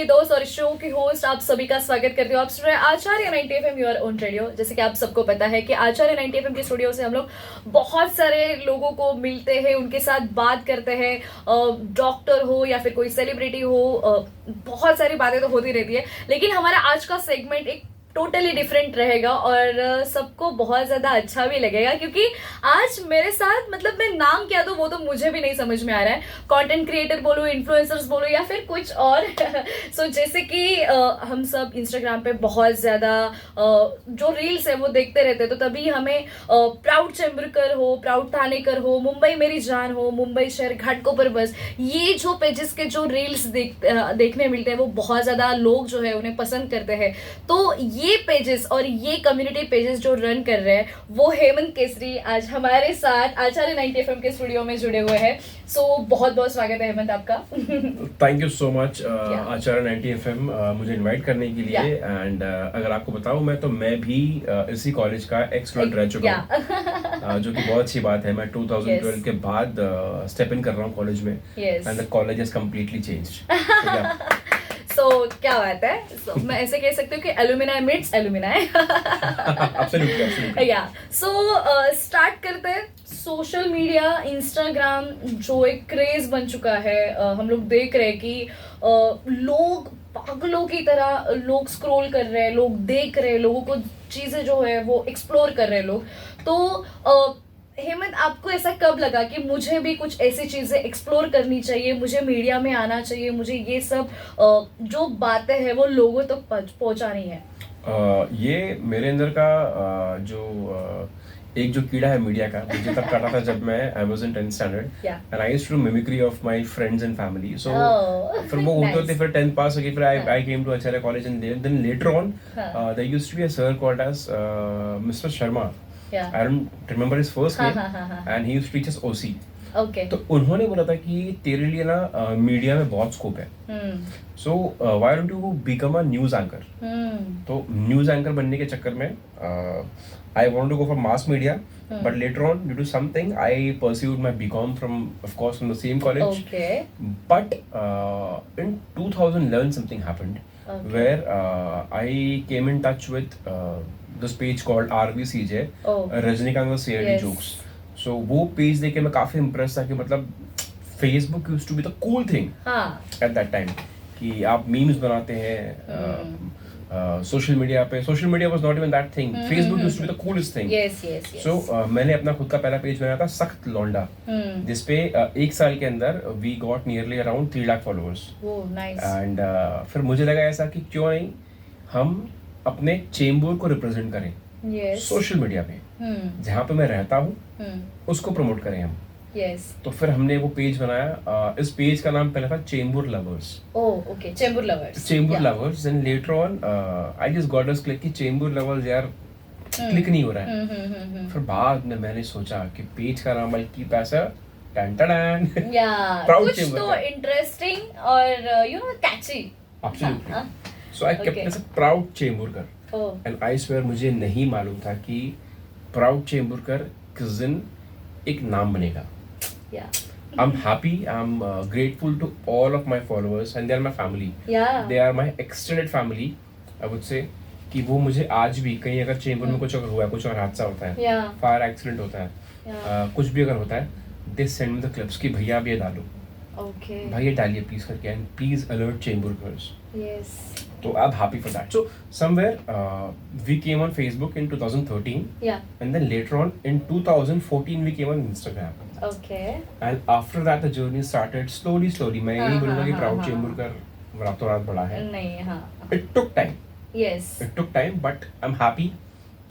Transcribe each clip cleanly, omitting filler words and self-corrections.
आपके दोस्त और शो की होस्ट आप सभी का स्वागत करती हूँ। आप सुन रहे हैं आचार्य 90 FM योर ओन रेडियो। जैसे कि आप सबको पता है कि आचार्य 90 FM के स्टूडियो से हम लोग बहुत सारे लोगों को मिलते हैं, उनके साथ बात करते हैं। डॉक्टर हो या फिर कोई सेलिब्रिटी हो, बहुत सारी बातें तो होती रहती है, लेकिन हमारा आज का सेगमेंट एक टोटली डिफरेंट रहेगा और सबको बहुत ज्यादा अच्छा भी लगेगा, क्योंकि आज मेरे साथ, मतलब मैं नाम क्या दूं वो तो मुझे भी नहीं समझ में आ रहा है। कंटेंट क्रिएटर बोलूं, इन्फ्लुएंसर्स बोलूं या फिर कुछ और। सो जैसे कि हम सब इंस्टाग्राम पे बहुत ज्यादा जो रील्स है वो देखते रहते हैं, तो तभी हमें प्राउड चेंबूरकर हो, प्राउड थानेकर हो, मुंबई मेरी जान हो, मुंबई शहर घाटकोपर बस, ये जो पेजेस के जो रील्स देखने मिलते हैं वो बहुत ज्यादा लोग जो है उन्हें पसंद करते हैं। तो ये पेजेस और ये कम्युनिटी पेजेस जो रन कर रहे हैं वो हेमंत केसरी आज हमारे साथ आचार्य 90 FM के स्टूडियो में जुड़े हुए हैं। सो बहुत बहुत स्वागत है हेमंत आपका। Thank you so much Acharya 90 FM मुझे इनवाइट करने के लिए। एंड अगर आपको बताऊं मैं भी इसी कॉलेज का एक्स स्टूडेंट रह चुका हूं, जो कि बहुत अच्छी बात है। मैं 2012 के बाद स्टेप इन कर रहा हूं कॉलेज में, and the college has completely changed. So, क्या बात है। So, मैं ऐसे कह सकती हूँ कि एलुमिनाई मीट्स एलुमिनाई। या सो स्टार्ट करते हैं। सोशल मीडिया, इंस्टाग्राम जो एक क्रेज बन चुका है, हम लोग देख रहे हैं कि लोग पागलों की तरह लोग स्क्रॉल कर रहे हैं, लोग देख रहे हैं, लोगों को चीजें जो है वो एक्सप्लोर कर रहे हैं लोग। तो हेमंत, आपको ऐसा कब लगा कि मुझे भी कुछ ऐसी चीजें एक्सप्लोर करनी चाहिए, मुझे मीडिया में आना चाहिए, मुझे ये सब जो बातें हैं वो लोगों तक पहुंचानी है? ये मेरे अंदर का एक जो कीड़ा है मीडिया का, मुझे तब काटा था जब मैं I was in 10th standard, and I used to do mimicry of my friends and family. So फिर वो होते होते फिर 10th पास हो गई, फिर I came to Acharya college, and then later on there used to be a sir called as mister Sharma. I don't remember his first name, and he used to teach us OC. Okay. तो उन्होंने बोला था कि तेरे लिए ना media में बहुत स्कोप है, so why don't you become a news anchor? तो न्यूज एंकर बनने के चक्कर में I wanted to go for mass media, but later on due to something I pursued my BCom of course from the same college. Okay. But in 2011 something happened, where I came in touch with this page called RVCJ, Rajinikanth CID jokes. So वो page देख के मैं काफी impress था कि मतलब Facebook used to be the cool thing at that time, कि आप मीम्स बनाते हैं सोशल मीडिया पे। Social media was not even that thing, Facebook used to be the coolest thing. Yes. So मैंने अपना खुद का पहला पेज बनाया था सख्त लौंडा, जिसपे एक साल के अंदर we got nearly around 3 lakh followers. And फिर मुझे लगा ऐसा कि क्यों नहीं हम अपने चेंबूर को रिप्रेजेंट करें सोशल मीडिया पे, जहाँ पे मैं रहता हूँ उसको प्रमोट करें हम। तो फिर हमने वो पेज बनाया। इस पेज का नाम पहले था Chembur lovers. Okay, Chembur lovers. And later on I just got us click कि चेंबूर लवर्स यार क्लिक नहीं हो रहा है। फिर बाद में मैंने सोचा कि पेज का नाम भाई की पैसा प्राउड चेंबूर, तो इंटरेस्टिंग और you know catchy. Absolutely. So I kept it as a Proud Chembурkar. And I swear मुझे नहीं मालूम था कि Proud Chemburkar किस दिन एक नाम बनेगा। I'm happy, I'm grateful to all of my followers and they are my family. They are my extended family, I would say, कि वो मुझे आज भी कहीं अगर चेंबूर में कुछ अगर हुआ है, कुछ अगर हादसा होता है, फायर एक्सीडेंट होता है, कुछ भी अगर होता है, they send me the clips कि भैया आप ये डालो, भाई ये डालिए प्लीज करके, and please alert Chemburkars. So I'm happy for that. So somewhere we came on Facebook in 2013, and then later on in 2014 we came on Instagram. Okay. And after that the journey started slowly. मैं नहीं बोलूँगा कि proud Chemburkar रातों रात बढ़ा है। नहीं, हाँ। It took time. Yes. It took time, but I'm happy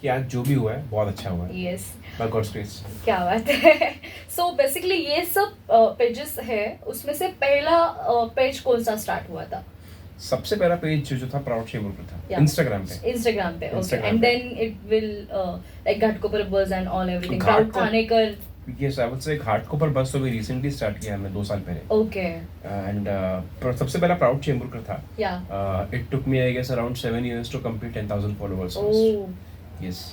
कि आज जो भी हुआ है बहुत अच्छा हुआ है। Yes. By God's grace. क्या बात है। So basically ये सब पेजेस है, उसमें से पहला पेज कौन सा स्टार्ट हुआ था? सबसे पहला पेज जो था प्राउड चेंबूरकर था, इंस्टाग्राम पे। Okay. And then it will like Ghatkopar बस and all everything. Proud Thanekar. Yes, I would say Ghatkopar बस तो भी रिसेंटली स्टार्ट किया हमने 2 साल पहले। Okay. And सबसे पहला प्राउड चेंबूरकर था। It took me I guess around 7 years to complete 10,000 followers. Yes.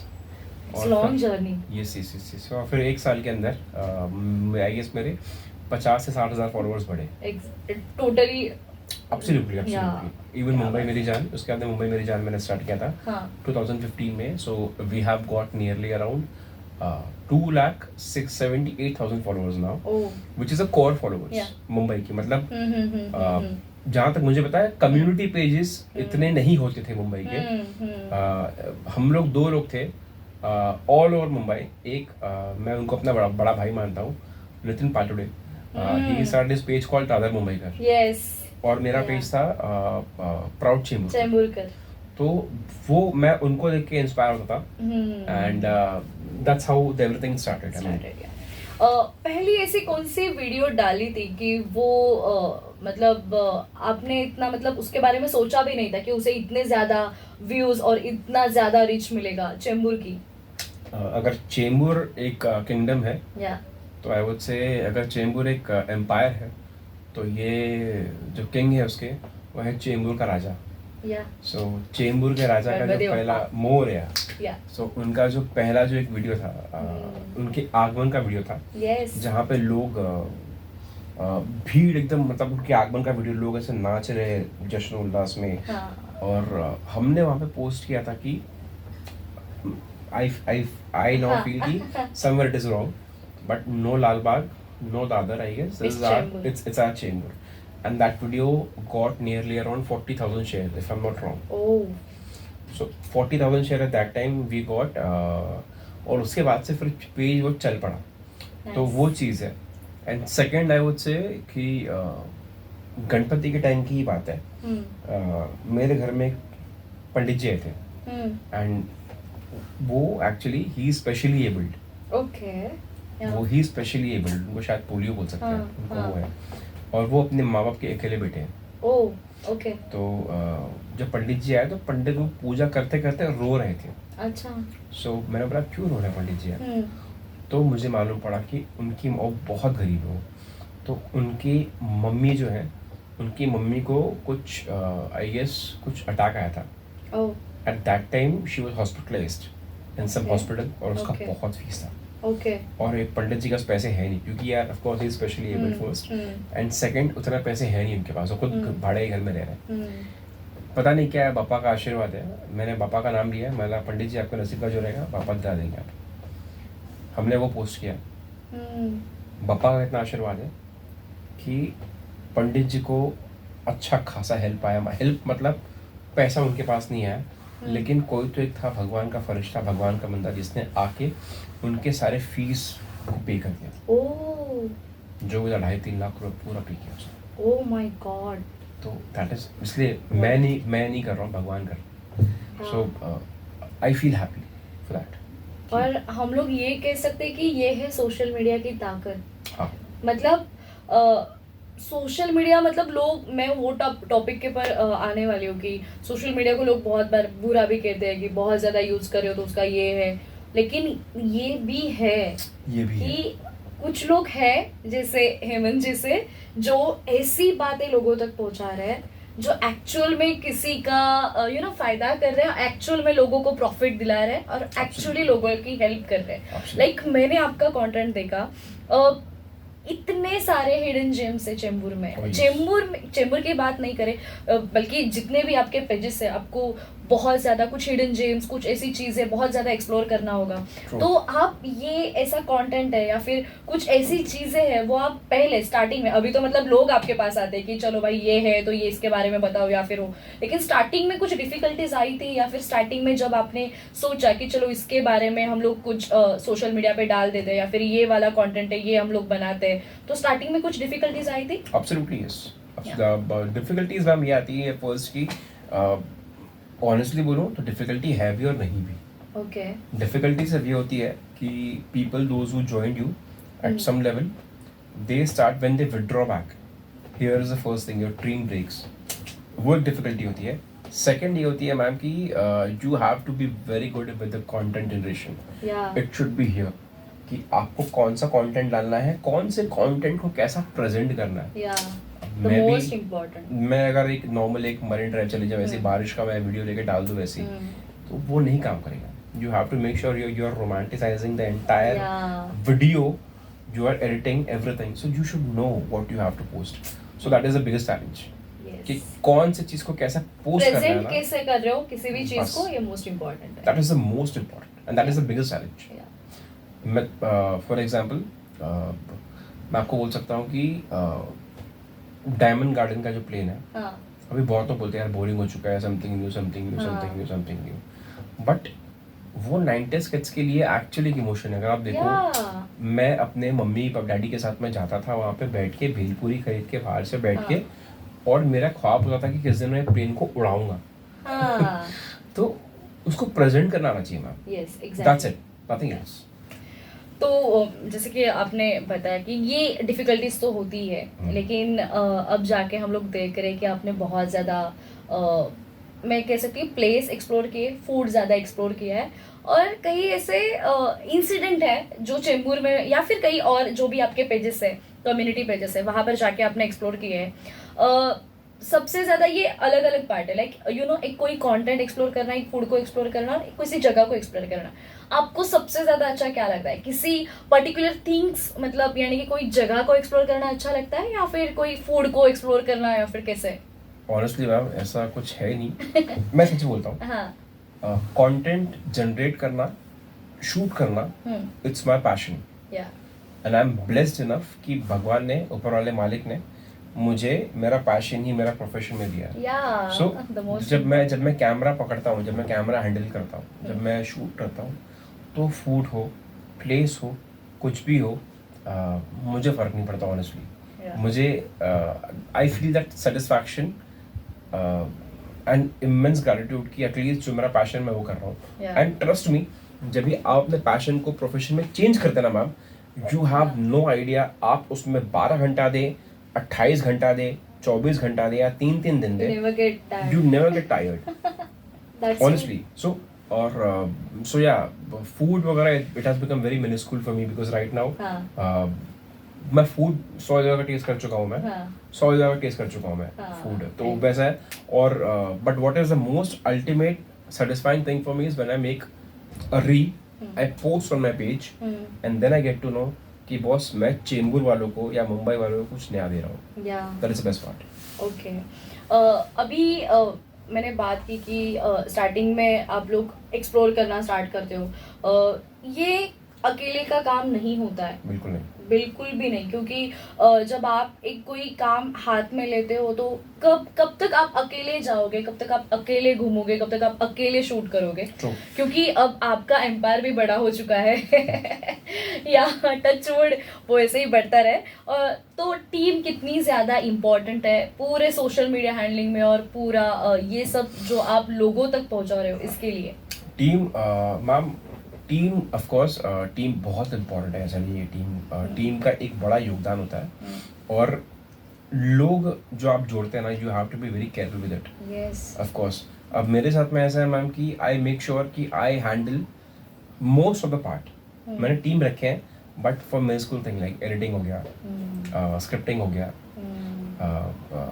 It's long journey. Yes. So फिर एक साल के अंदर I guess मेरे 50 से 60 हज़ार फॉलोअर्स बढ़े। Totally Absolutely, Yeah. absolutely. Even Mumbai मेरी जान, उसके बाद मुंबई मेरी जान मैंने स्टार्ट किया था हाँ 2015 में. So we have got nearly around 2,78,000 followers now, oh which is a core followers. Yeah. Mumbai की मतलब हम्म जहाँ तक मुझे पता है कम्युनिटी पेजेस इतने नहीं होते थे मुंबई के. हम लोग 2 लोग थे ऑल ओवर मुंबई. एक मैं उनको अपना बड़ा भाई मानता हूँ, Nitin Patude. He started his page called Dadar Mumbaikar. Yes और मेरा Yeah. पेज था प्राउड चेंबूर. चेंबूरकर. तो वो मैं उनको देख के इंस्पायर होता था and that's how everything started. Started, yeah. पहली ऐसी कौन सी वीडियो डाली थी कि वो मतलब आपने इतना मतलब उसके बारे में सोचा भी नहीं था कि उसे इतने ज्यादा व्यूज और इतना ज्यादा रीच मिलेगा चेंबूर की? अगर चेंबूर एक किंगडम है या तो आई वुड से अगर चेंबूर एक एम्पायर है तो ये जो किंग है उसके वो है चेंबूर का राजा. या सो चेंबूर के राजा का जो गणपति पहला बप्पा. मोर है, या सो उनका जो पहला जो एक वीडियो था उनके आगमन का वीडियो था यस जहाँ पे लोग भीड़ एकदम मतलब उनके आगमन का वीडियो लोग ऐसे नाच रहे जश्न उल्लास में. हाँ और हमने वहाँ पे पोस्ट किया था कि आई नाउ फील कि somewhere it is wrong but no Lalbaug no Dadar I guess It's Chembur. it's our Chembur. And that video got nearly around 40,000 shares if I'm not wrong. Oh So 40,000 share at that time we got और उसके बाद से फिर page वो चल पड़ा. तो वो चीज़ है. एंड सेकेंड आई वुड से कि गणपति के टाइम की ही बात है. मेरे घर में एक पंडित जी आए थे एंड वो एक्चुअली ही स्पेशली एबल्ड. ओके वो ही स्पेशली एबल्ड, उनको शायद पोलियो बोल सकते हैं. हाँ, उनको हाँ. वो है और वो अपने माँ बाप के अकेले बेटे हैं. ओ ओके तो जब पंडित जी आए तो पंडित वो पूजा करते करते रो रहे थे. अच्छा सो मैंने बोला क्यों रो रहे हैं पंडित जी? तो मुझे मालूम पड़ा कि उनकी माँ बहुत गरीब हो. तो उनकी मम्मी जो है उनकी मम्मी को कुछ आई गेस कुछ अटैक आया था. Oh at that time she was hospitalised in some Okay. Hospital और उसका Okay. बहुत फीस था. ओके और एक पंडित जी के पास पैसे है नहीं क्योंकि यार of course he specially abled first and second उतना पैसे है नहीं उनके पास. वो खुद भाड़े के घर में रह रहे हैं. पता नहीं क्या है, पापा का आशीर्वाद है. मैंने पापा का नाम लिया, मैंने पंडित जी आपका नसीब का जो रहेगा पापा दिला देंगे आप. हमने वो पोस्ट किया. पापा का इतना आशीर्वाद है कि पंडित जी को अच्छा खासा हेल्प आया. हेल्प मतलब पैसा उनके पास नहीं आया लेकिन कोई तो एक था भगवान का फरिश्ता, भगवान का बंदा जिसने आके उनके सारे फीस को पे कर दिया. ओ जो 2.5-3 लाख रुपए पूरा पे किया उसने. Oh my God. तो दैट इज इसलिए मैं नहीं कर रहा हूँ, भगवान कर रहा है. So I feel happy for that. और हम लोग ये कह सकते हैं कि ये है सोशल मीडिया की ताकत. हाँ मतलब सोशल मीडिया मतलब लोग, मैं वो टॉपिक के पर आने वाली हूँ कि सोशल मीडिया को लोग बहुत बार बुरा भी कहते हैं कि बहुत ज्यादा यूज कर रहे हो तो उसका ये है. लेकिन ये भी है कि कुछ लोग हैं जैसे हेमंत जी से जो ऐसी बातें लोगों तक पहुंचा रहे हैं जो एक्चुअल में किसी का फायदा कर रहे हैं, एक्चुअल में लोगों को प्रॉफिट दिला रहे हैं और एक्चुअली लोगों की हेल्प कर रहे हैं. लाइक मैंने आपका कंटेंट देखा, इतने सारे हिडन जेम्स है चेंबूर में. चेंबूर की बात नहीं करें बल्कि जितने भी आपके पेजेस है आपको बहुत ज्यादा कुछ हिडन जेम्स, कुछ ऐसी चीजें बहुत ज्यादा एक्सप्लोर करना होगा. तो आप ये ऐसा कंटेंट है या फिर कुछ ऐसी चीजें हैं वो आप पहले स्टार्टिंग में, अभी तो मतलब लोग आपके पास आते हैं कि चलो भाई ये है तो ये इसके बारे में बताओ या फिर हो, लेकिन स्टार्टिंग में कुछ डिफिकल्टीज आई थी या फिर स्टार्टिंग में जब आपने सोचा कि चलो इसके बारे में हम लोग कुछ सोशल मीडिया पे डाल देते हैं या फिर ये वाला कंटेंट है ये हम लोग बनाते हैं, तो स्टार्टिंग में कुछ डिफिकल्टीज आई थी? Absolutely yes. डिफिकल्टीज मैम ये आती है फर्स्ट की ऑनेस्टली बोलूं तो डिफिकल्टी है भी और नहीं भी. ओके डिफिकल्टी सिर्फ ये होती है कि people those who joined you at some level they start when they withdraw back. Here is the first thing, your dream breaks. वो एक डिफिकल्टी होती है. सेकेंड ये होती है मैम कि you have to be very good with the content generation. It should be here कि आपको कौन सा कंटेंट डालना है, कौन से कंटेंट को कैसा प्रेजेंट करना है. मैं अगर एक नॉर्मल एक मरीन ड्राइव चले जाऊँ, ऐसे बारिश का मैं वीडियो लेके डाल दूँ वैसे, तो वो नहीं काम करेगा. You have to make sure you are romanticising the entire video, you are editing everything, so you should know what you have to post. So that is the biggest challenge कि कौन सी चीज को कैसा पोस्ट करना है present ना, कैसे कर रहे हो किसी भी चीज बस। को, ये मोस्ट इम्पोर्टेंट है। That is the most important and that is the biggest challenge. मैं फॉर एग्जांपल मैं आपको बोल सकता हूँ कि डायमंड गार्डन का जो प्लेन है, हाँ, अभी बहुत लोग बोलते हैं यार बोरिंग हो चुका है, something new something new something new something new, but वो 90s किड्स के लिए एक्चुअली इमोशन है। अगर आप देखो, मैं अपने मम्मी डैडी के साथ में जाता था वहाँ पे बैठ के, भेलपूरी खरीद के बाहर से बैठ के, और मेरा ख्वाब होता था कि किस दिन मैं प्लेन को उड़ाऊंगा। तो उसको प्रेजेंट करना आना चाहिए ma'am. Yes, that's it, nothing else. तो जैसे कि आपने बताया कि ये डिफिकल्टीज तो होती है, लेकिन अब जाके हम लोग देख रहे हैं कि आपने बहुत ज़्यादा मैं कह सकती हूँ प्लेस एक्सप्लोर किए, फूड ज़्यादा एक्सप्लोर किया है, और कई ऐसे इंसिडेंट है जो चेंबूर में या फिर कई और जो भी आपके पेजेस है, कम्युनिटी पेजेस है, वहाँ पर जाके आपने एक्सप्लोर किए हैं। सबसे ज्यादा ये अलग अलग पार्ट है, लाइक यू नो, एक कोई कंटेंट एक्सप्लोर करना, एक फूड को एक्सप्लोर करना, और किसी जगह को एक्सप्लोर करना। आपको सबसे ज्यादा अच्छा क्या लगता है? किसी पर्टिकुलर थिंग्स, मतलब यानी कि कोई जगह को एक्सप्लोर करना अच्छा लगता है, या फिर कोई फूड को एक्सप्लोर करना, या फिर कैसे? ऑनेस्टली मैम ऐसा कुछ है नहीं। मैं सच बोलता हूँ, हाँ, कंटेंट जनरेट करना, शूट करना, it's my passion and I am blessed enough कि भगवान ने, ऊपर वाले मालिक ने मुझे मेरा पैशन ही मेरा प्रोफेशन में दिया। सो जब मैं कैमरा पकड़ता हूँ, जब मैं कैमरा हैंडल करता हूँ, जब मैं शूट करता हूँ, तो फूड हो, प्लेस हो, कुछ भी हो, मुझे फ़र्क नहीं पड़ता ऑनेस्टली। मुझे I feel that satisfaction and immense gratitude कि एटलीस्ट जो मेरा पैशन मैं वो कर रहा हूँ। एंड ट्रस्ट मी, जब भी आप अपने पैशन को प्रोफेशन में चेंज करते ना ma'am, you have no idea, आप उसमें 12 घंटा दे, 28 घंटा दे, 24 घंटा दे, या 3 दिन दे, you never get tired honestly. So और so yeah, food वगैरह it has become very minuscule for me because right now मैं फूड 100 जगह का टेस्ट कर चुका हूँ, मैं 100 जगह का टेस्ट कर चुका हूँ मैं फूड, तो वैसा है। और but what is the most ultimate satisfying thing for me is when I make a reel, I post on my page, and then I get to know कि बॉस मैं चेंबूर वालों को या मुंबई वालों को कुछ नया दे रहा हूँ। That is the best part. Okay, अभी मैंने बात की कि स्टार्टिंग में आप लोग एक्सप्लोर करना स्टार्ट करते हो, ये अकेले का काम नहीं होता है। बिल्कुल नहीं, बिल्कुल भी नहीं, क्योंकि जब आप एक कोई काम हाथ में लेते हो तो कब तक आप अकेले जाओगे, कब तक आप अकेले घूमोगे, कब तक आप अकेले शूट करोगे? क्योंकि अब आपका एम्पायर भी बड़ा हो चुका है या टच वुड वो ऐसे ही बढ़ता रहे। तो टीम कितनी ज़्यादा इम्पोर्टेंट है पूरे सोशल मीडिया हैंडलिंग में, और पूरा ये सब जो आप लोगों तक पहुंचा रहे हो इसके लिए? Team ma'am, team of course, team बहुत इम्पोर्टेंट है। ऐसा नहीं है, टीम का एक बड़ा योगदान होता है, और लोग जो आप जोड़ते हैं ना, you have to be very careful with it. Yes, of course. अब मेरे साथ में ऐसा है मैम कि आई मेक श्योर कि I handle most of the part. मैंने टीम रखे हैं, but for minuscule thing like editing हो गया, स्क्रिप्टिंग हो गया,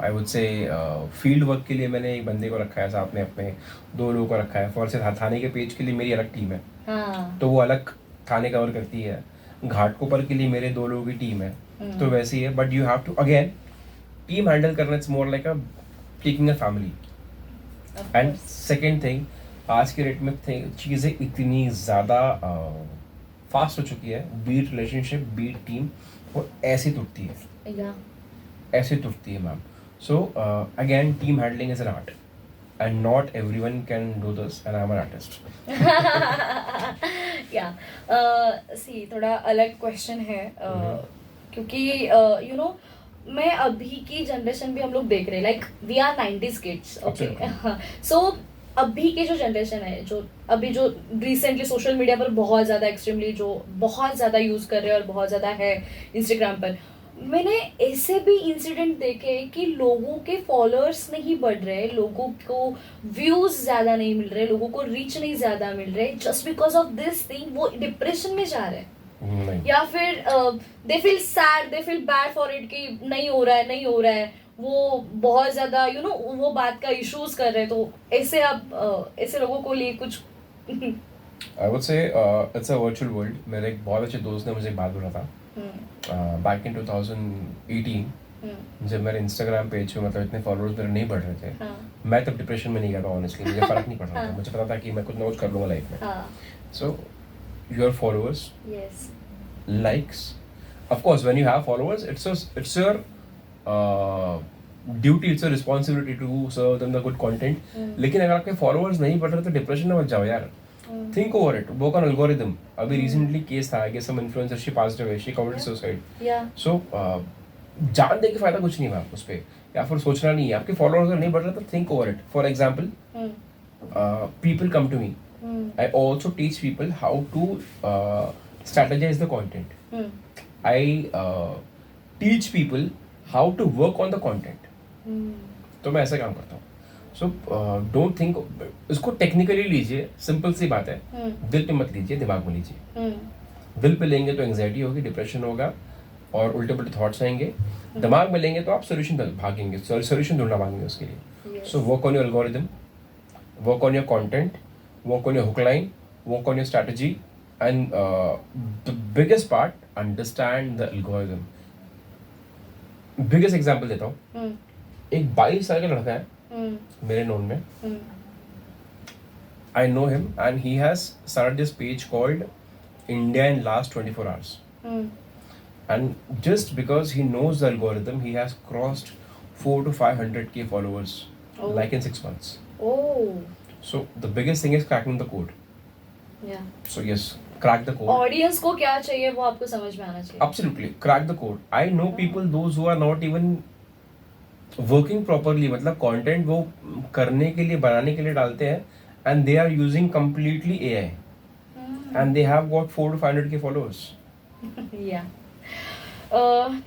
I would say field work के लिए मैंने एक बंदे को रखा है साथ में, अपने 2 लोगों को रखा है। फॉर से थाने के पेज के लिए मेरी अलग टीम है, तो वो अलग थाने कवर करती है। घाटकोपर के लिए मेरे 2 लोगों की टीम है, तो वैसे ही है। But you have to again team handle करना, it's more like a taking a family. And second thing, आज के डेट में चीज़ें इतनी ज़्यादा फास्ट हो चुकी है, बीट रिलेशनशिप, बीट टीम, वो ऐसी टूटती है, ऐसे टूटती है ma'am. So again team handling is an art, and not everyone can do this, and I'm an artist. सी थोड़ा अलग क्वेश्चन है, क्योंकि यू नो मैं अभी की जनरेशन भी हम लोग देख रहे हैं, like we are 90s kids, okay. So अभी की जो जनरेशन है, जो अभी जो रिसेंटली सोशल मीडिया पर बहुत ज़्यादा एक्सट्रीमली जो बहुत ज़्यादा यूज़ कर रहे हैं और बहुत ज़्यादा है इंस्टाग्राम पर, मैंने ऐसे भी इंसिडेंट देखे कि लोगों के फॉलोअर्स नहीं बढ़ रहे, लोगों को व्यूज ज्यादा नहीं मिल रहे, लोगों को रीच नहीं ज्यादा मिल रहे, just because of this thing वो डिप्रेशन में जा रहे हैं, या फिर they feel sad, they feel bad for it कि नहीं हो रहा है, नहीं हो रहा है, वो बहुत ज्यादा यू नो वो बात का इश्यूज कर रहे हैं। तो ऐसे आप ऐसे लोगों को लिए कुछ आई वुड से इट्स अ वर्चुअल वर्ल्ड। मेरे एक बहुत अच्छे दोस्त ने मुझे एक बात बोला था बैक इन 2018 जब मेरे इंस्टाग्राम पेज पे मतलब इतने फॉलोअर्स मेरे नहीं बढ़ रहे थे, मैं तब डिप्रेशन में नहीं गया था ऑनेस्टली, मुझे फर्क नहीं पड़ रहा था, मुझे पता था कि मैं कुछ ना कुछ कर लूंगा लाइफ में. So your followers, likes, of course when you have followers it's your duty, it's a responsibility to serve them the good content. लेकिन अगर आपके followers नहीं बढ़ रहे तो डिप्रेशन में मत जाओ यार. Think over it, work on algorithm. अभी recently केस था, I guess some influencer she passed away, she committed suicide. So जान दे के फायदा कुछ नहीं है उस पे, या फिर सोचना नहीं है. आपके followers अगर नहीं बढ़ रहे तो think over it. For example, people come to me, I also teach people how to strategize the content. I teach people how to work on the content. तो मैं ऐसा काम करता हूँ. So don't think, इसको टेक्निकली लीजिए, simple सी बात है. दिल पे मत लीजिए, दिमाग में लीजिए. दिल पे लेंगे तो एंजाइटी होगी, डिप्रेशन होगा और उल्टे पुल्टे थॉट्स आएंगे. दिमाग में लेंगे तो आप सोल्यूशन भागेंगे, सोल्यूशन ढूंढना भागेंगे उसके लिए. So work on your algorithm, work on your content, work on your hook line, work on your strategy. And the biggest part, understand the algorithm. Biggest example देता हूँ. एक 22 साल का लड़का है मेरे नोन में. I know him and he has started this page called India in last 24 hours. And just because he knows the algorithm, he has crossed 400 to 500k followers like in 6 months. So the biggest thing is cracking the code. So yes, crack the code. Audience को क्या चाहिए वो आपको समझ में आना चाहिए. Absolutely, crack the code. I know people those who are not even working properly, मतलब content वो करने के लिए, बनाने के लिए डालते हैं, and they are using completely AI, and they have got 400 to 500k followers.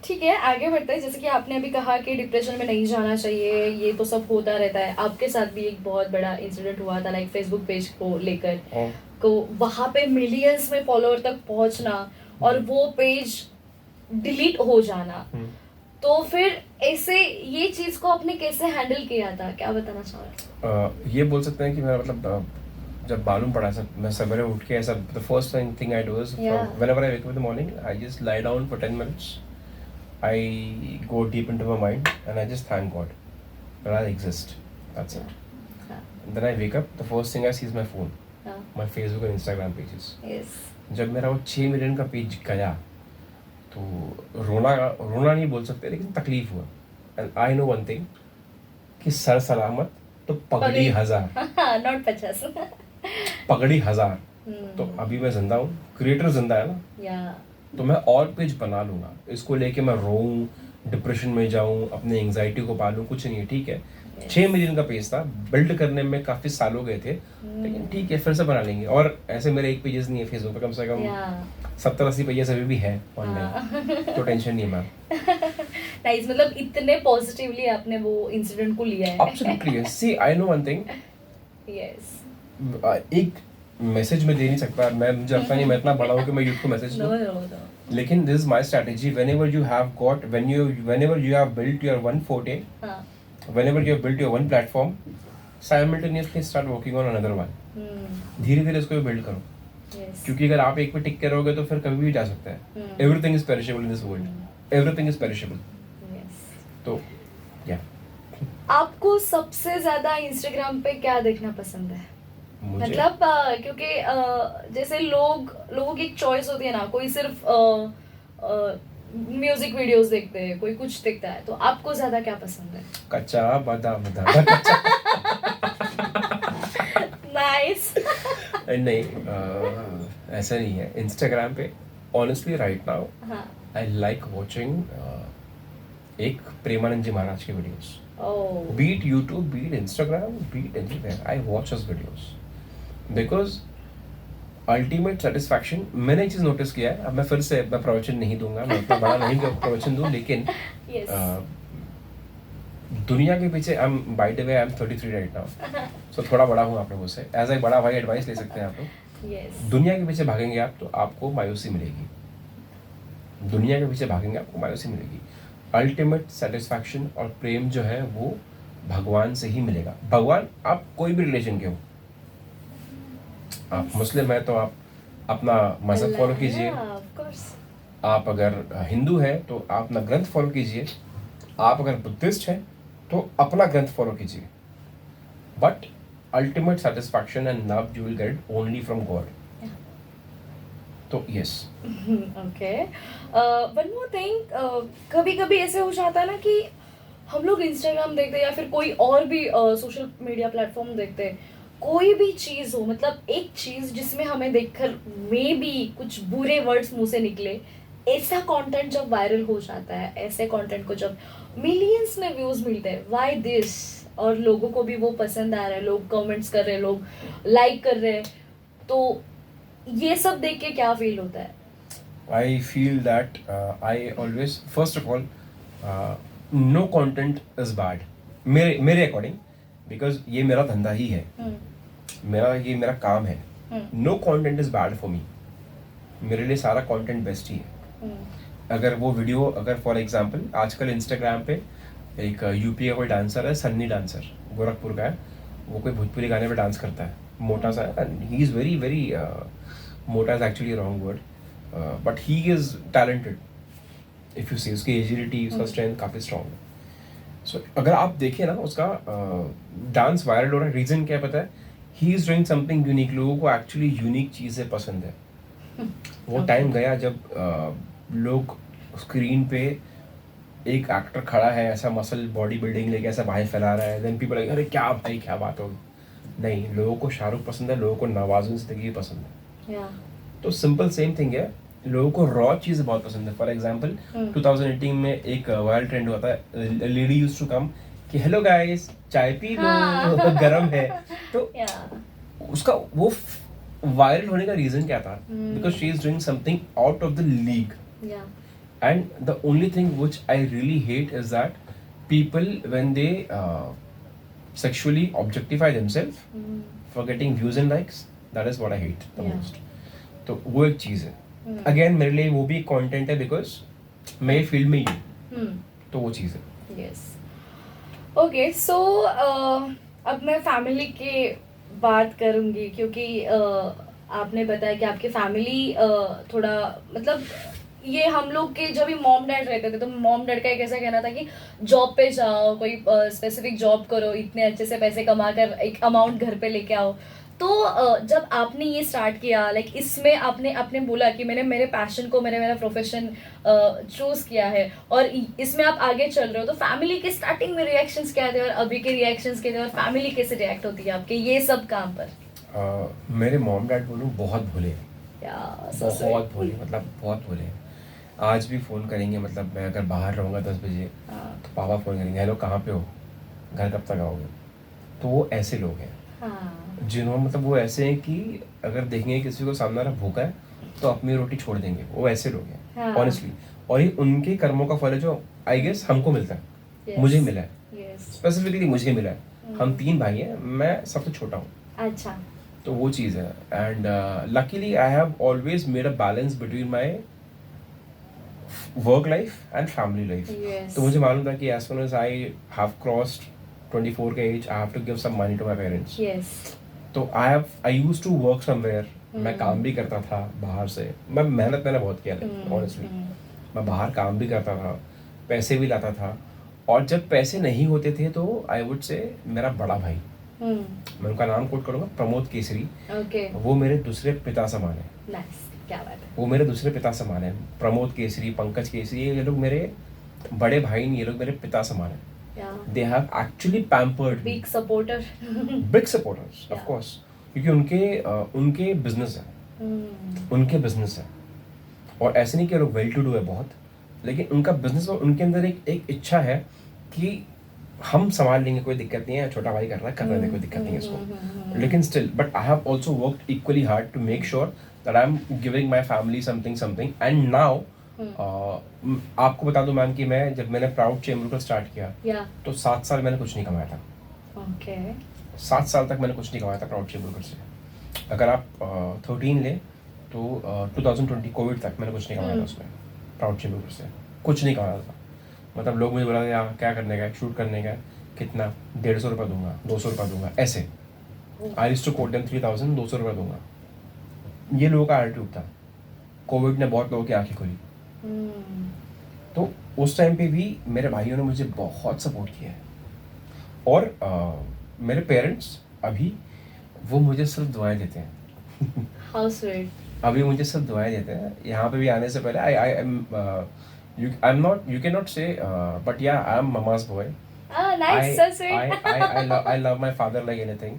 ठीक है, आगे बढ़ते हैं. जैसे कि आपने अभी कहा कि डिप्रेशन में नहीं जाना चाहिए, ये तो सब होता रहता है. आपके साथ भी एक बहुत बड़ा इंसिडेंट हुआ था, लाइक फेसबुक पेज को लेकर, को वहाँ पे मिलियंस में फॉलोअर तक पहुँचना और वो पेज डिलीट हो जाना. तो फिर ऐसे ये चीज को आपने कैसे हैंडल किया था, क्या बताना चाह रहे? ये बोल सकते हैं कि मेरा मतलब जब मालूम पड़ा सब, मैं सवेरे उठ के ऐसा, the first thing I do is whenever I wake up in the morning, I just lie down for 10 minutes. I go deep into my mind and I just thank God that I exist. That's it. And then I wake up, the first thing I see is my phone, my Facebook and Instagram pages. जब मेरा वो 6 million का page गया तो रोना नहीं बोल सकते, लेकिन तकलीफ हुआ. And I know one thing, कि सर सलामत तो पगड़ी 1000, not 50. पगड़ी 1000. तो अभी मैं जिंदा हूँ, क्रिएटर जिंदा है ना, तो मैं और पेज बना लूंगा. इसको लेके मैं रोऊं, डिप्रेशन में जाऊं, अपने एंजाइटी को पालूं, कुछ नहीं है. ठीक है, 6 मिलियन का पेज था, बिल्ड करने में काफी सालों गए थे, लेकिन ठीक है, फिर से बना लेंगे. और ऐसे मेरे एक पेजेस नहीं है फेसबुक पे, कम से कम 70-80 पेजेस अभी भी है ऑनलाइन, तो टेंशन नहीं है मैम. नाइस, मतलब इतने पॉजिटिवली आपने वो इंसिडेंट को लिया है. Absolutely. See I know one thing, yes, एक मैसेज में दे नहीं सकता मैं, मुझे लगता नहीं मैं इतना बड़ा हूँ कि मैं यूथ को मैसेज दूं. लेकिन this is my strategy. whenever you have built your one forte, whenever you have built your one platform, simultaneously start working on another one. धीरे धीरे इसको बिल्ड करो. क्योंकि अगर आप एक पे टिक के रहोगे तो फिर कभी भी जा सकता है. Everything is perishable in this world, everything is perishable. तो या आपको सबसे ज्यादा इंस्टाग्राम पे क्या देखना पसंद है? मतलब क्योंकि जैसे लोगों की एक चॉइस होती है ना, कोई सिर्फ म्यूजिक वीडियोस देखते हैं, कोई कुछ देखता है, तो आपको ज्यादा क्या पसंद है? कच्चा बादाम. नाइस. नहीं, ऐसा नहीं है. इंस्टाग्राम पे honestly right now I like watching एक प्रेमानंद जी महाराज के videos. Be it YouTube, be it Instagram, be it everywhere, I watch his videos because ultimate satisfaction. मैंने एक चीज नोटिस किया है, अब मैं फिर से मैं प्रवचन नहीं दूंगा, मैं उतना बड़ा नहीं प्रवचन दूं, लेकिन दुनिया के पीछे by the way I am 33 right now, so थोड़ा बड़ा हूँ आप लोगों से. एज ए बड़ा भाई एडवाइस ले सकते हैं आप लोग. दुनिया के पीछे भागेंगे आप तो आपको मायूसी मिलेगी. दुनिया के पीछे भागेंगे आपको मायूसी मिलेगी. अल्टीमेट सेटिस्फैक्शन और प्रेम जो है वो भगवान से ही मिलेगा. भगवान, आप कोई भी रिलीजन के हो, आप मुस्लिम है तो आप अपना मजहब फॉलो कीजिए. आप अगर हिंदू है तो आप अपना ग्रंथ फॉलो कीजिए. आप अगर बुद्धिस्ट हैं तो अपना ग्रंथ फॉलो कीजिए, but ultimate satisfaction and love you will get only from God. तो yes. Okay, one more thing, कभी कभी ऐसे हो जाता है ना कि हम लोग इंस्टाग्राम देखते हैं या फिर कोई और भी सोशल मीडिया प्लेटफॉर्म देखते हैं, कोई भी चीज हो, मतलब एक चीज जिसमें हमें देखकर मे बी कुछ बुरे वर्ड्स मुंह से निकले, ऐसा कंटेंट जब वायरल हो जाता है, ऐसे कंटेंट को जब मिलियंस में व्यूज मिलते हैं, व्हाई दिस, और लोगों को भी वो पसंद आ रहा है, लोग कमेंट्स कर रहे हैं, लोग लाइक कर रहे हैं, तो ये सब देख के क्या फील होता है? I feel that I always, first of all, no content is bad. मेरे अकॉर्डिंग, बिकॉज ये मेरा धंधा ही है, ये मेरा काम है. No content is bad for me. मेरे लिए सारा कंटेंट बेस्ट ही है. अगर वो वीडियो, अगर फॉर एग्जांपल आजकल इंस्टाग्राम पे एक यूपी का कोई डांसर है, सन्नी डांसर, गोरखपुर का है, वो कोई भोजपुरी गाने पे डांस करता है, मोटा सा है, and he is very very, मोटा is actually wrong word, but he is talented. If you see उसकी एजिलिटी, उसका स्ट्रेंथ काफ़ी स्ट्रॉन्ग है. सो अगर आप देखें ना, उसका डांस वायरल हो रहा है, रीज़न क्या है पता है? He is doing something unique. लोगों को एक्चुअली यूनिक चीज़ें पसंद है. वो टाइम गया जब लोग स्क्रीन पे एक एक्टर खड़ा है, ऐसा मसल बॉडी बिल्डिंग लेके ऐसा बाहें फैला रहा है, देन पीपल लाइक अरे क्या भाई, क्या बात होगी. नहीं, लोगों को शाहरुख पसंद है, लोगों को नवाजुद्दीन सिद्दीकी पसंद है. तो सिंपल सेम थिंग है, लोगों को रॉ चीज़ बहुत पसंद है. फॉर एग्जांपल 2018 में एक वायरल ट्रेंड हुआ था, लेडी यूज्ड टू कम कि हेलो गाइस चाय पी लो, गरम है. तो उसका वो वायरल होने का रीजन क्या था? Because she is doing something out of the league. And the only thing which I really hate is that people, when they sexually objectify themselves for getting views and likes, that is what I hate the most. तो वो एक चीज़ है. Again मेरे लिए वो भी content है, because मैं फील्ड में ही हूँ. तो वो चीज़ है. Yes. Okay, so अब मैं फैमिली के बात करूँगी, क्योंकि आपने बताया कि आपकी फैमिली थोड़ा, मतलब ये हम लोग के जब भी मॉम डैड रहते थे तो मॉम डैड का एक ऐसा कहना था कि जॉब पे जाओ, कोई स्पेसिफिक जॉब करो, इतने अच्छे से पैसे कमा कर एक अमाउंट घर पे लेके आओ. तो जब आपने ये स्टार्ट किया, लाइक इसमें आपने बोला कि मैंने मेरे पैशन को, मेरा प्रोफेशन चूज किया है और इसमें आप आगे चल रहे हो, तो फैमिली के स्टार्टिंग में रिएक्शंस क्या थे और अभी के रिएक्शंस क्या थे, और फैमिली कैसे रिएक्ट होती है आपके ये सब काम पर? मेरे मॉम डैड बोलूँ बहुत भोले हैं. बहुत भोले, मतलब बहुत भोले हैं. आज भी फ़ोन करेंगे, मतलब मैं अगर बाहर रहूँगा 10 बजे तो पापा फ़ोन करेंगे, हेलो कहाँ पे हो, घर कब तक आओगे. तो वो ऐसे लोग हैं जिन्होंने, मतलब वो ऐसे हैं कि अगर देखेंगे किसी को सामने रहा भूखा है तो अपनी रोटी छोड़ देंगे. वो ऐसे लोग हैं ऑनेस्टली. और ये उनके कर्मों का फल है जो आई गेस हमको मिलता है. मुझे मिला है, स्पेसिफिकली मुझे मिला है. हम 3 भाई हैं, मैं सबसे छोटा हूँ. अच्छा. तो वो चीज़ है. And luckily I have always made a balance between my work life and family life. तो मुझे मालूम था कि as soon as I have crossed 24 के age, I have to give some money to my parents. तो I used to work somewhere. मैं काम भी करता था बाहर से. मैं मेहनत मैंने बहुत किया, ऑनेस्टली. मैं बाहर काम भी करता था, पैसे भी लाता था. और जब पैसे नहीं होते थे तो आई वुड से मेरा बड़ा भाई, मैं उनका नाम कोट करूंगा, प्रमोद केसरी. वो मेरे दूसरे पिता समान है. क्या बात है. वो मेरे दूसरे पिता समान है. प्रमोद केसरी, पंकज केसरी, ये लोग मेरे बड़े भाई नहीं, ये लोग मेरे पिता समान है. They have actually pampered me. Big supporters, of course. क्योंकि उनके बिजनेस है, उनके बिजनेस है. और ऐसे नहीं कि लोग वेल टू डू है बहुत, लेकिन उनका बिजनेस और उनके अंदर एक इच्छा है कि हम संभाल लेंगे, कोई दिक्कत नहीं है, छोटा भाई कर रहा है, करने में कोई दिक्कत नहीं है इसको. लेकिन still, but I have also worked equally hard to make sure that I am giving my family something. And now आपको बता दूं मैम कि मैं जब मैंने प्राउड चेंबर को स्टार्ट किया तो 7 साल मैंने कुछ नहीं कमाया था. 7 साल तक मैंने कुछ नहीं कमाया था प्राउड चेंबर से. अगर आप 13 ले तो 2020 कोविड तक मैंने कुछ नहीं कमाया था उसमें. प्राउड चेंबर से कुछ नहीं कमाया था. मतलब लोग मुझे बोला यार क्या करने का है, शूट करने का, कितना, 150 रुपये दूंगा, 200 रुपये दूंगा, ऐसे. I used to quote them 3000, 200 रुपये दूंगा. ये लोगों का एटीट्यूड था. कोविड ने बहुत लोगों की आंखें खोली. तो उस टाइम पे भी मेरे भाइयों ने मुझे बहुत सपोर्ट किया है। और मेरे पेरेंट्स अभी वो मुझे सिर्फ दुआएं देते हैं। How sweet. अभी मुझे सिर्फ दुआएं देते हैं यहाँ पे भी आने से पहले। I am I am not, you can not say, but yeah I am mama's boy. Nice, so sweet. I love my father like anything.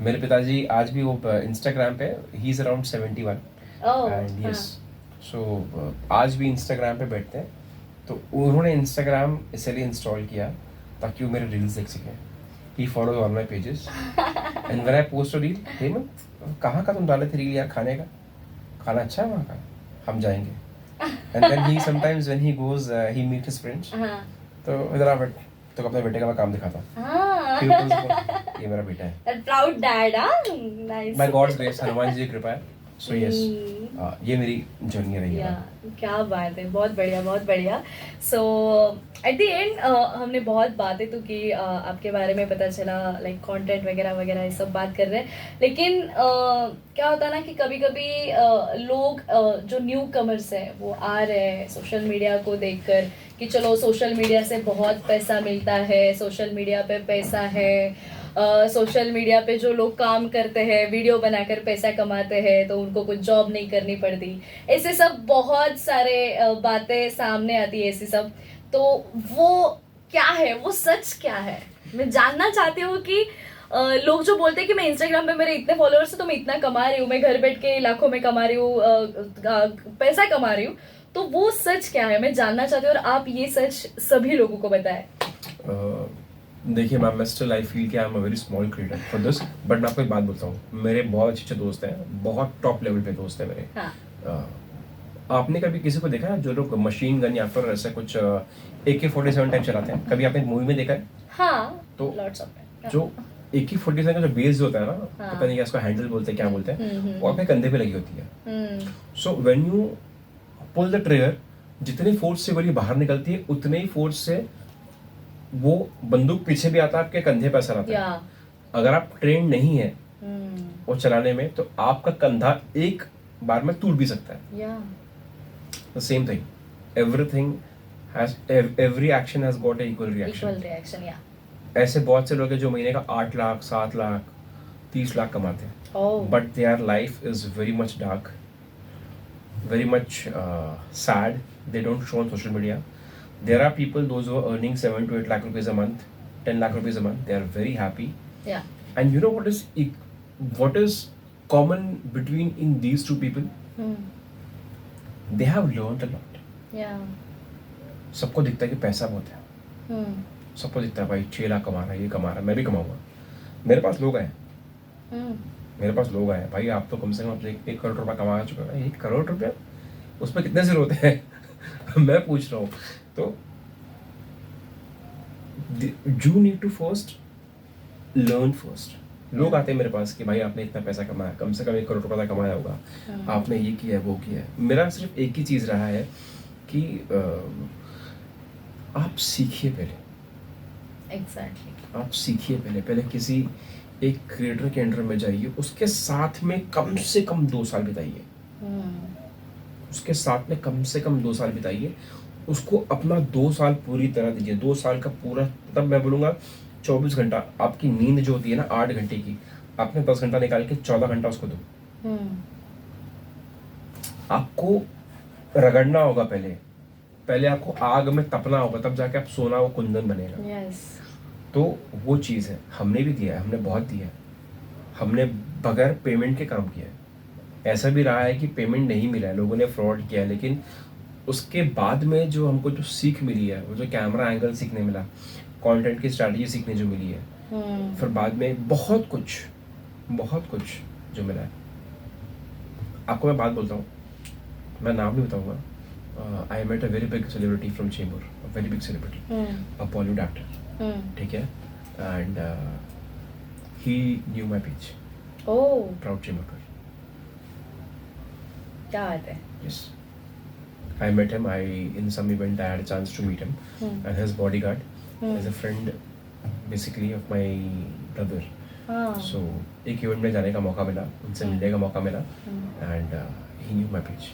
मेरे पिताजी आज भी वो इंस्टाग्राम पे, he is around 71 and yes, so आज भी Instagram पे बैठते हैं। तो उन्होंने इंस्टाग्राम इसलिए इंस्टॉल किया ताकि वो मेरे रील्स देख सकें। He follows all my pages and when I post a reel, Hemant कहाँ का तुम डाले थे रील यार, खाने का, खाना अच्छा है वहाँ का, हम जाएंगे। And then he sometimes when he goes he meet his friends, तो इधर आ बैठ, तो अपने बेटे का मैं काम दिखाता। ये मेरा बेटा है। Proud dad. Nice. By God's grace, Hanuman ji की कृपा है। सो यस, ये मेरी जर्नी रही है। क्या बात है, बहुत बढ़िया, बहुत बढ़िया। सो एट द एंड हमने बहुत बातें तो की, आपके बारे में पता चला, लाइक कंटेंट वगैरह वगैरह ये सब बात कर रहे हैं। लेकिन क्या होता है ना कि कभी कभी लोग जो न्यू कमर्स हैं वो आ रहे हैं सोशल मीडिया को देखकर कि चलो सोशल मीडिया से बहुत पैसा मिलता है, सोशल मीडिया पे पैसा है, सोशल मीडिया पे जो लोग काम करते हैं, वीडियो बनाकर पैसा कमाते हैं, तो उनको कुछ जॉब नहीं करनी पड़ती, ऐसे सब बहुत सारे बातें सामने आती है ऐसी सब। तो वो क्या है, वो सच क्या है, मैं जानना चाहती हूँ कि लोग जो बोलते हैं कि मैं इंस्टाग्राम पे मेरे इतने फॉलोअर्स है तो मैं इतना कमा रही हूँ, मैं घर बैठ के लाखों में कमा रही हूँ, पैसा कमा रही हूँ, तो वो सच क्या है, मैं जानना चाहती हूँ और आप ये सच सभी लोगों को बताएं। देखिए मैम, मैं स्टिल आई फील कि I am a very small creator for this, but मैं आपको एक बात बोलता हूँ, मेरे बहुत अच्छे दोस्त हैं, बहुत टॉप लेवल पे दोस्त हैं मेरे। आपने कभी किसी को देखा है जो लोग मशीन गन या फिर ऐसा कुछ AK-47 टाइप चलाते हैं? कभी आपने मूवी में देखा है? हाँ, तो लॉट्स ऑफ जो AK-47 का जो बेस होता है ना, पता नहीं क्या उसको हैंडल बोलते हैं, क्या बोलते हैं, वो आपके कंधे पे लगी होती है। So when you pull the trigger, जितनी फोर्स से गोली बाहर निकलती है उतने ही फोर्स से वो बंदूक पीछे भी आता है, आपके कंधे पे असर आता है। अगर आप ट्रेन नहीं है वो चलाने में, तो आपका कंधा एक बार में टूट भी सकता है। The same thing, everything has, every action has got a equal reaction. ऐसे बहुत से लोग हैं जो महीने का 8 लाख 7 लाख 30 लाख कमाते हैं, but their life is very much dark, very much sad. They don't show on social media. There are people, those who are earning 7 to 8 lakh rupees a month, 10 lakh rupees a month, they are very happy. And you know what is common between in these two people? They have learned a lot. सबको दिखता है कि पैसा बहुत है, सबको दिखता है भाई 6 लाख कमा रहा है, ये कमा रहा है, मैं भी कमाऊंगा। मेरे पास लोग आए, मेरे पास लोग आए, भाई आप तो कम से कम 1 करोड़ रुपया कमा चुके हैं। 1 करोड़ रुपया, उस पर कितने सिर होते हैं? मैं पूछ रहा हूँ। तो you need to first learn first. लोग आते हैं मेरे पास कि भाई आपने इतना पैसा कमाया, कम से कम 1 करोड़ रुपया कमाया होगा, आपने ये किया है वो किया है। मेरा सिर्फ एक ही चीज़ रहा है कि आप सीखिए पहले। Exactly. आप सीखिए पहले किसी एक क्रिएटर के अंडर में जाइए, उसके साथ में कम से कम 2 साल बिताइए, उसके साथ में कम से कम 2 साल बिताइए, उसको अपना 2 साल पूरी तरह दीजिए। 2 साल का पूरा, तब मैं बोलूँगा 24 घंटा, आपकी नींद जो होती है ना 8 घंटे की, आपने 10 घंटा निकाल के 14 घंटा उसको दो। आपको रगड़ना होगा पहले आपको आग में तपना होगा, तब जाके आप सोना वो कुंदन बनेगा। तो वो चीज़ है, हमने भी दिया है, हमने बहुत दिया है, हमने बगैर पेमेंट के काम किया है। ऐसा भी रहा है कि पेमेंट नहीं मिला है, लोगों ने फ्रॉड किया है, लेकिन उसके बाद में जो हमको जो सीख मिली है, वो जो कैमरा एंगल सीखने मिला, कंटेंट की स्ट्रैटेजी सीखने जो मिली है, फिर बाद में बहुत कुछ जो मिला है। आपको मैं बात बोलता हूँ, मैं नाम नहीं बताऊंगा। I met a very big celebrity from Chembur, a very big celebrity, a Bollywood actor, ठीक है, and he knew my page, proud Chembur. क्या बात है। Yes. I met him. In some event I had a chance to meet him, and his bodyguard is a friend, basically, of my brother. So एक event में जाने का मौका मिला, उनसे मिलने का मौका मिला, and he knew my page.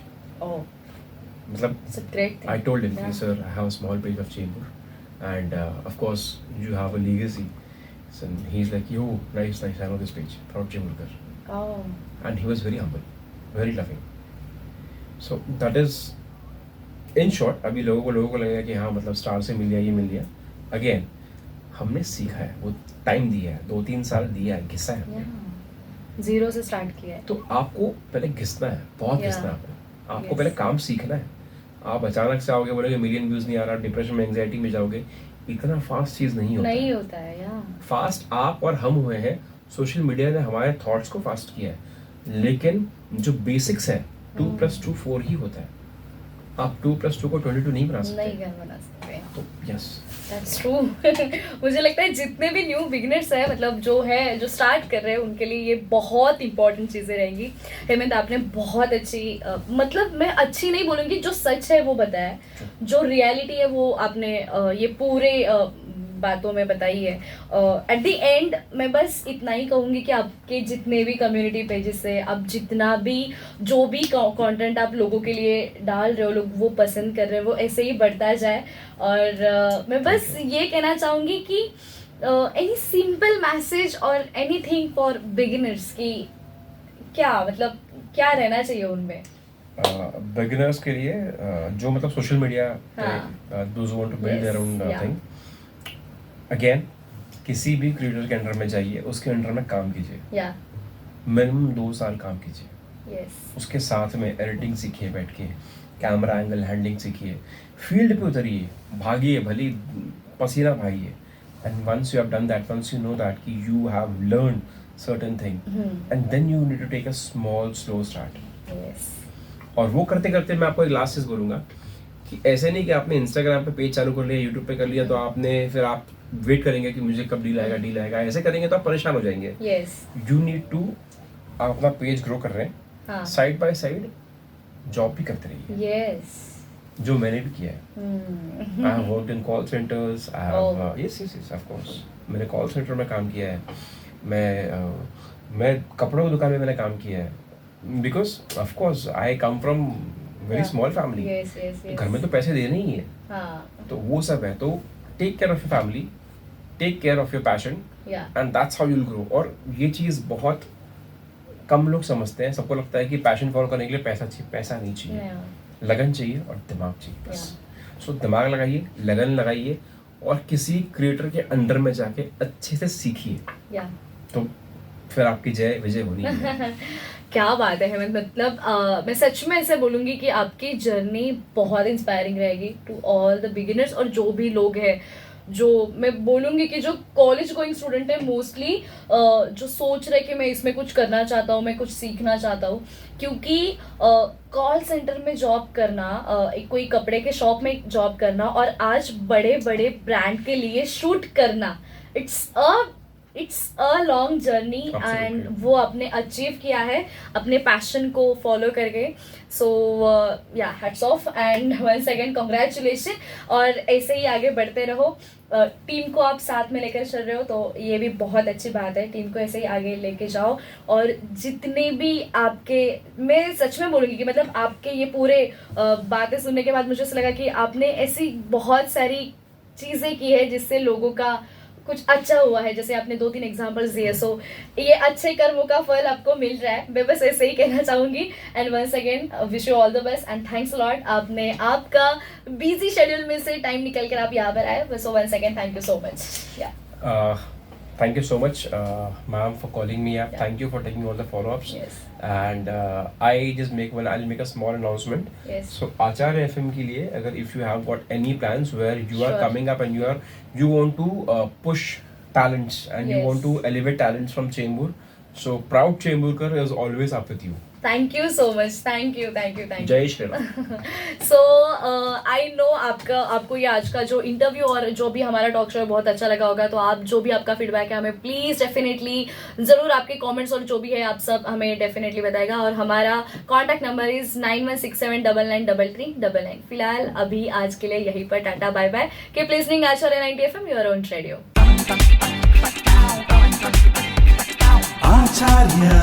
मतलब It's a great thing. I told him, Yeah. sir, I have a small page of Chembur, and of course you have a legacy. So he's like, yo, nice, I know this page, Proud Chemburkar. Oh. And he was very humble, very loving. So that is, in short, अभी लोगों को लगेगा कि हाँ मतलब star से मिल गया, ये मिल गया. Again, हमने सीखा है, वो टाइम दिया है, 2-3 साल दिया है, घिसा है. Yeah. जीरो से स्टार्ट किया है. तो आपको पहले घिसना है, बहुत Yeah. घिसना है आपको Yes. पहले काम सीखना है. आप अचानक से आओगे बोलोगे मिलियन व्यूज नहीं आ रहा, डिप्रेशन में एंजाइटी में जाओगे, इतना फास्ट चीज नहीं होता. नहीं होता है या. फास्ट आप और हम हुए हैं, सोशल मीडिया ने हमारे थॉट्स को फास्ट किया है, लेकिन जो बेसिक्स है 2+2 4 ही होता है. आप 2+2 को 22 नहीं बना नहीं सकते. कर बना सकते. तो यस, That's true. मुझे लगता है जितने भी न्यू बिगिनर्स है मतलब जो है जो स्टार्ट कर रहे हैं उनके लिए ये बहुत इंपॉर्टेंट चीज़ें रहेंगी. हेमंत आपने बहुत अच्छी मतलब मैं अच्छी नहीं बोलूँगी, जो सच है वो बताया, जो रियलिटी है वो आपने ये पूरे बातों में बताई है. एट द एंड मैं बस इतना ही कहूँगी कि आपके जितने भी कम्युनिटी पेजेस है, आप जितना भी जो भी कंटेंट आप लोगों के लिए डाल रहे हो, लोग वो पसंद कर रहे हैं, वो ऐसे ही बढ़ता जाए. और मैं बस ये कहना चाहूँगी कि एनी सिंपल मैसेज और एनीथिंग फॉर बिगिनर्स की क्या मतलब क्या रहना चाहिए उनमें. बिगिनर्स के लिए जो मतलब social media those want to build their own Yes, thing, again किसी भी क्रिएटर के अंडर में जाइए, उसके अंडर में काम कीजिए, या. मिनिमम 2 साल काम कीजिए. यस. उसके साथ में एडिटिंग सीखिए, बैठ के कैमरा एंगल हैंडलिंग सीखिए, फील्ड पे उतरिए, भागिए, भली पसीना भागिए. And once you have done that, once you know that कि you have learn certain thing, and then you need to take a small slow start. Yes. और वो करते करते मैं आपको एक लास्ट चीज बोलूंगा कि ऐसे नहीं कि आपने इंस्टाग्राम पे पेज चालू कर लिया, यूट्यूब पे कर लिया, तो आपने फिर आप वेट करेंगे कि मुझे कब डील आएगा. ऐसे करेंगे तो आप परेशान हो जाएंगे. यस. यू नीड टू, आप अपना पेज ग्रो कर रहे हैं, हाँ. साइड बाय साइड जॉब भी करते रहिए, यस. जो मैंने भी किया है. I have worked in call centres, I have yes of course, मैंने कॉल सेंटर में काम किया है, मैं कपड़ों की दुकान में मैंने काम किया है, because of course I come from very small family. Yes. Yes. घर में तो पैसे देने ही है, हाँ. तो वो सब है. तो take care of your family, take care of your passion, yeah. And that's how you will grow. और ये चीज़ बहुत कम लोग समझते हैं. सबको लगता है कि पैशन फॉलो करने के लिए पैसा चाहिए. पैसा नहीं चाहिए, या. लगन चाहिए और दिमाग चाहिए बस. सो दिमाग लगाइए, लगन लगाइए, और किसी क्रिएटर के अंडर में जाके अच्छे से सीखिए, या. तो फिर आपकी जय विजय होनी है. क्या बात है हेमंत. मतलब मैं सच में ऐसे बोलूंगी कि आपकी जर्नी बहुत इंस्पायरिंग रहेगी टू ऑल द बिगिनर्स. और जो भी लोग हैं, जो मैं बोलूंगी कि जो कॉलेज गोइंग स्टूडेंट है मोस्टली, जो सोच रहे कि मैं इसमें कुछ करना चाहता हूँ, मैं कुछ सीखना चाहता हूँ, क्योंकि कॉल सेंटर में जॉब करना, कोई कपड़े के शॉप में जॉब करना, और आज बड़े बड़े ब्रांड के लिए शूट करना, it's a long journey. And वो आपने अचीव किया है अपने पैशन को फॉलो करके. So yeah hats off and once again congratulation. और ऐसे ही आगे बढ़ते रहो. टीम को आप साथ में लेकर चल रहे हो, तो ये भी बहुत अच्छी बात है. टीम को ऐसे ही आगे लेके जाओ. और जितने भी आपके, मैं सच में बोलूँगी कि मतलब आपके ये पूरे बातें सुनने के बाद मुझे ऐसा लगा कि आपने ऐसी बहुत सारी चीज़ें की है जिससे लोगों का कुछ अच्छा हुआ है. जैसे आपने 2-3 एग्जांपल्स दिए. सो ये अच्छे कर्मों का फल आपको मिल रहा है. मैं बस ऐसे ही कहना चाहूंगी. And once again wish you all the best and thanks lot. आपने आपका बिजी शेड्यूल में से टाइम निकल कर आप यहाँ पर आए. So once again thank you so much. Thank you so much, ma'am, for calling me up. Yeah. Thank you for taking all the follow-ups. Yes. And I'll make a small announcement. Yes. So Acharya FM के लिए, अगर if you have got any plans where you are Sure. coming up and you want to push talents and you Yes. want to elevate talents from Chembur, so Proud Chemburkar is always up with you. Thank you so much. Thank you. जय श्री राम. सो I know आपको ये आज का जो interview और जो भी हमारा टॉक शो है बहुत अच्छा लगा होगा. तो आप जो भी आपका फीडबैक है हमें प्लीज डेफिनेटली जरूर आपके कमेंट्स और जो भी है आप सब हमें डेफिनेटली बताएगा. और हमारा कॉन्टैक्ट नंबर इज 9167993399. फिलहाल अभी आज के लिए यहीं पर tata bye bye. Keep listening Acharya 90 FM your own radio. Acharya